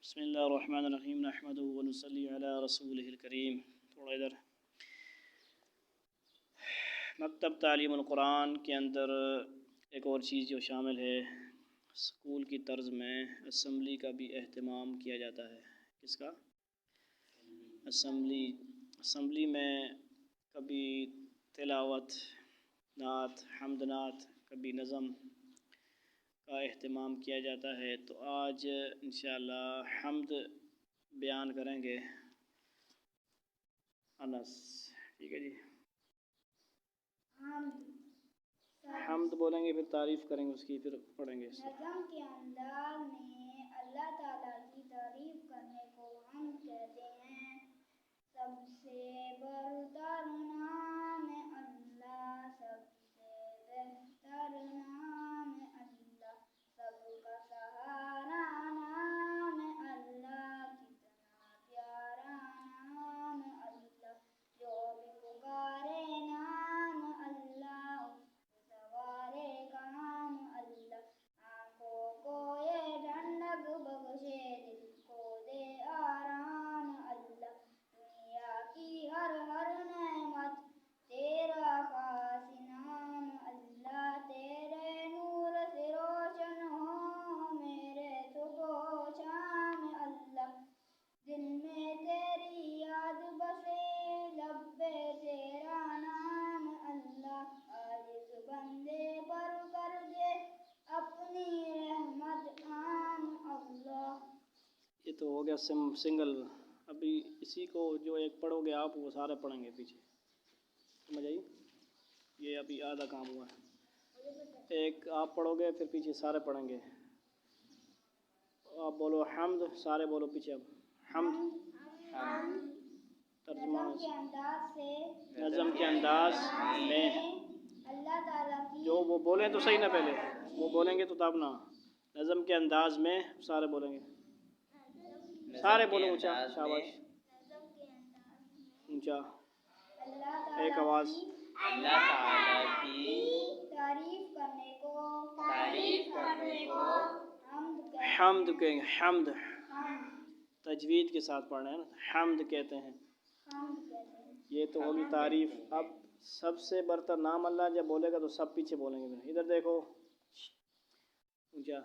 بسم اللہ الرحمن الرحیم نحمدہ ونصلی علی رسولہ الکریم۔ تھوڑا ادھر مکتب تعلیم القرآن کے اندر ایک اور چیز جو شامل ہے، اسکول کی طرز میں اسمبلی کا بھی اہتمام کیا جاتا ہے۔ کس کا؟ اسمبلی میں کبھی تلاوت نعت، حمد نعت، کبھی نظم کا اہتمام کیا جاتا ہے۔ تو آج انشاءاللہ حمد بیان کریں گے انس، ٹھیک ہے جی؟ حمد بولیں گے، پھر تعریف کریں گے اس کی، پھر پڑھیں گے۔ نظم کے انداز میں اللہ تعالیٰ کی تعریف کرنے کو حمد کہتے ہیں۔ سب سے برتر نام اللہ، سب سے بہتر نام اللہ، سب کا سہارا نام اللہ، کتنا پیارا نام اللہ، جو بھی پکارے نام اللہ، اس کے سوارے کام اللہ، آنکھوں کو یہ ٹھنڈک بخشے، دل کو دے آرام اللہ، دنیا کی ہر ہر نعمت تیرا خاص انعام اللہ، تیرے نور سے روشن ہو میرے صبح و شام اللہ، دل میں تیری یاد بسے، لب پہ تیرا نام اللہ، عاجز بندے پر کر دے اپنی رحمت عام اللہ۔ یہ تو ہو گیا سنگل۔ ابھی اسی کو جو ایک پڑھو گے آپ، وہ سارے پڑھیں گے پیچھے، سمجھ آئی؟ یہ ابھی آدھا کام ہوا ہے۔ ایک آپ پڑھو گے، پھر پیچھے سارے پڑھیں گے۔ آپ بولو حمد، سارے بولو پیچھے اب حمد۔ ترجمہ نظم کے انداز میں اللہ تعالیٰ کی، جو وہ بولیں تو صحیح نہ، پہلے وہ بولیں گے تو تب نہ۔ نظم کے انداز میں سارے بولیں گے، سارے بولو اونچا، شاباش، اونچا، ایک آواز۔ اللہ تعالیٰ کی تعریف کرنے کو حمد کہیں گے، حمد تجوید کے ساتھ پڑھنا ہے نا، حمد کہتے ہیں۔ یہ تو ہوگی تعریف۔ اب سب سے برتر نام اللہ جب بولے گا تو سب پیچھے بولیں گے۔ ادھر دیکھو، اونچا۔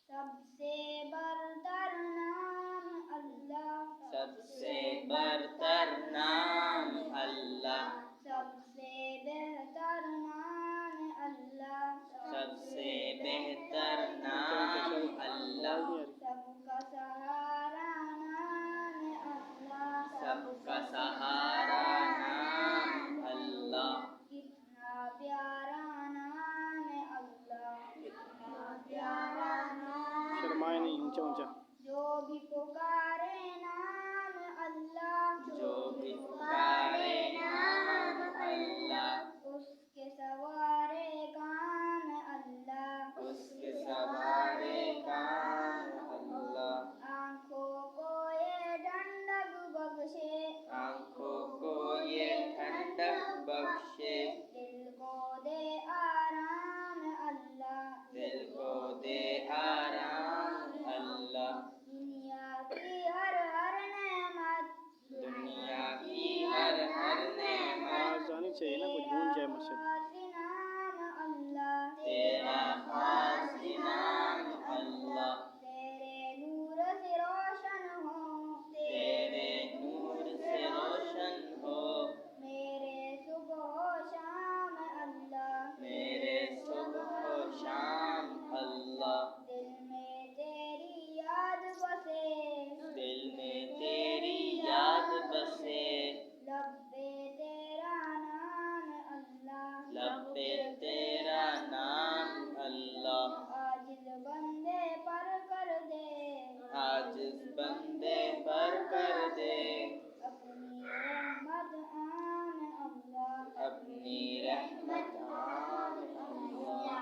سب سے برتر نام اللہ، سب سے برتر نام اللہ، سب سے بہتر نام اللہ، سب سے بہتر نام اللہ، سب کا سہارا نام اللہ، سب کا سہارا نام اللہ، کتنا پیارا نام اللہ، کتنا پیارا نام، شرمائے نہیں، اونچا اونچا۔ جو بھی پکارے نام اللہ، جو بھی پکارے نام اللہ، اس کے سوارے کام اللہ، اس کے سوارے کام اللہ، آنکھوں کو یہ ٹھنڈک بخشے، آنکھوں کو یہ ٹھنڈک بخشے، دل کو دے آرام اللہ، دل کو دے آرام اللہ، دنیا کی ہر ہر نعمت، دنیا کی ہر ہر نعمت آواز آنی چاہیے نا، کچھ گونج جائے مسجد۔ خاص انعام اللہ، تیرا خاص انعام اللہ، تیرے نور سے روشن ہو، تیرے نور سے روشن ہو میرے صبح و شام اللہ، میرے صبح و شام اللہ، دل میں تیری یاد بسے، دل میں تیری یاد بسے، لب پہ تیرا نام اللہ، لب پہ تیرا نام اللہ، عاجز بندے پر کر دے، عاجز بندے پر کر دے اپنی رحمت عام اللہ، اپنی رحمت عام اللہ۔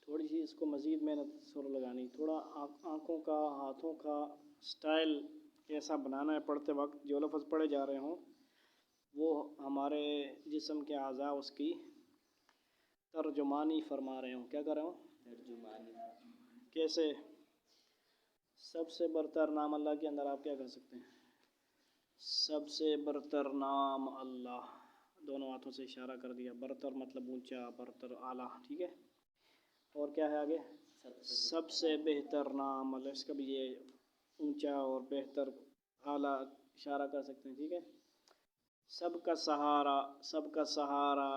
تھوڑی سی اس کو مزید محنت سر لگانی، تھوڑا آنکھوں کا، ہاتھوں کا سٹائل ایسا بنانا ہے پڑھتے وقت، جو لفظ پڑھے جا رہے ہوں وہ ہمارے جسم کے اعضاء اس کی ترجمانی فرما رہے ہوں۔ کیا کر رہے ہوں؟ ترجمانی۔ کیسے؟ سب سے برتر نام اللہ کے اندر آپ کیا کر سکتے ہیں؟ سب سے برتر نام اللہ، دونوں ہاتھوں سے اشارہ کر دیا، برتر مطلب اونچا، برتر اعلیٰ، ٹھیک ہے. اور کیا ہے آگے؟ سب سے بہتر نام اللہ، اس کا بھی یہ اونچا اور بہتر اعلیٰ اشارہ کر سکتے ہیں، ٹھیک ہے. سب کا سہارا، سب کا سہارا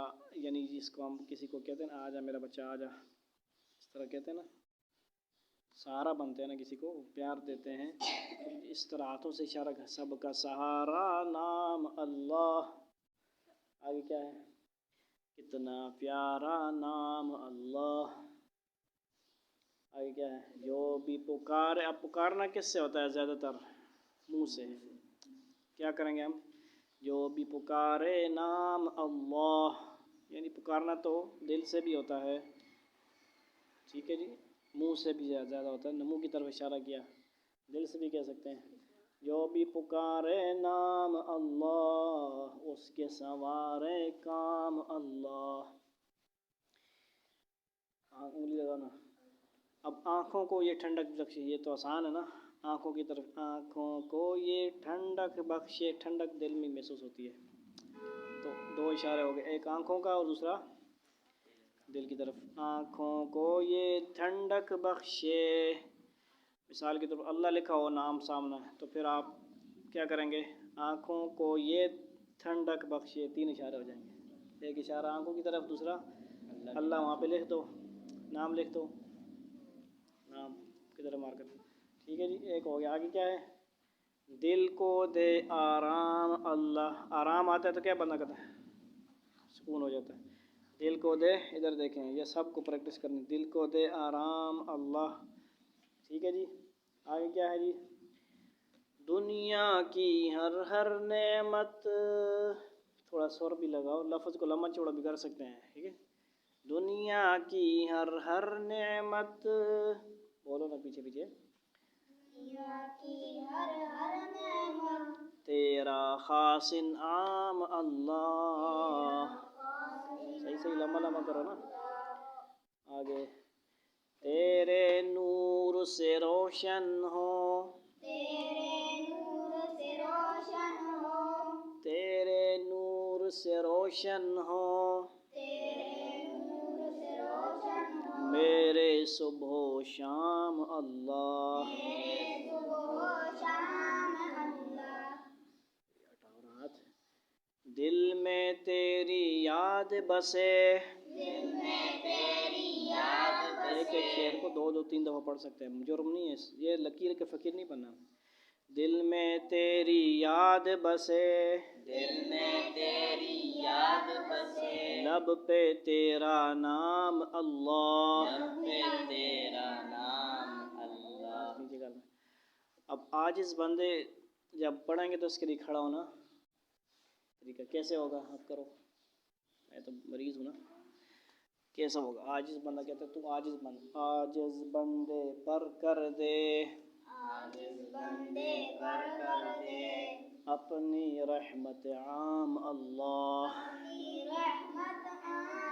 یعنی جس کو ہم کسی کو کہتے ہیں نا، آ جا میرا بچہ آ جا، اس طرح کہتے ہیں نا، سہارا بنتے ہیں نا، کسی کو پیار دیتے ہیں، اس طرح ہاتھوں سے اشارہ کر، سب کا سہارا نام اللہ. آگے کیا ہے؟ کتنا پیارا نام اللہ. آگے کیا ہے؟ جو بھی پکارے. اب پکارنا کس سے ہوتا ہے زیادہ تر؟ منہ سے. کیا کریں گے ہم؟ جو بھی پکارے نام اللہ، یعنی پکارنا تو دل سے بھی ہوتا ہے، ٹھیک ہے جی، منہ سے بھی زیادہ ہوتا ہے، منہ کی طرف اشارہ کیا، دل سے بھی کہہ سکتے ہیں. جو بھی پکارے نام اللہ، اس کے سنوارے کام اللہ. انگلی لگانا. اب آنکھوں کو یہ ٹھنڈک بخشے، یہ تو آسان ہے نا، آنکھوں کی طرف، آنکھوں کو یہ ٹھنڈک بخشے، ٹھنڈک دل میں محسوس ہوتی ہے. تو دو اشارے ہو گئے، ایک آنکھوں کا اور دوسرا دل کی طرف. آنکھوں کو یہ ٹھنڈک بخشے، مثال کی طرف اللہ لکھا ہو نام سامنے، تو پھر آپ کیا کریں گے؟ آنکھوں کو یہ ٹھنڈک بخشے، تین اشارے ہو جائیں گے. ایک اشارہ آنکھوں کی طرف، دوسرا اللہ وہاں پہ لکھ دو، نام لکھ دو، نام کی طرف مار کر، ٹھیک ہے جی. ایک ہو گیا. آگے کیا ہے؟ دل کو دے آرام اللہ. آرام آتا ہے تو کیا بندہ کرتا ہے؟ سکون ہو جاتا ہے. دل کو دے، ادھر دیکھیں، یہ سب کو پریکٹس کرنی. دل کو دے آرام اللہ، ٹھیک ہے جی. آگے کیا ہے جی؟ دنیا کی ہر ہر نعمت، تھوڑا سور بھی لگاؤ، لفظ کو لمبا چوڑا بھی کر سکتے ہیں، ٹھیک ہے. دنیا کی ہر ہر نعمت، بولو نا پیچھے پیچھے. دنیا کی ہر ہر نعمت، تیرا خاص انعام اللہ. صحیح لمبا لمبا کرو نا. آگے تیرے نور سے روشن ہو، تیرے نور سے روشن ہو، تیرے نور سے روشن ہو، تیرے نور سے روشن ہو، میرے صبح و شام اللہ. میرے صبح و شام اللہ. دل میں تیری یاد بسے، دل میں تیری یاد ایک ایک شعر کو دو دو تین دفعہ پڑھ سکتے ہیں، جرم نہیں ہے، یہ لکیر کے فقیر نہیں بننا. دل میں تیری یاد بسے، دل میں تیری یاد بسے، لب پہ تیرا نام اللہ. لب پہ تیرا نام اللہ. نیچے کرنا. اب عاجز بندے جب پڑھیں گے تو اس کے لیے کھڑا ہونا طریقہ کیسے ہوگا؟ آپ کرو، میں تو مریض ہوں نا. کیسا ہوگا؟ عاجز بندہ کہتا ہے تو عاجز بند، عاجز بندے پر کر دے، عاجز بندے پر کر دے، اپنی رحمت عام اللہ. اپنی رحمت عام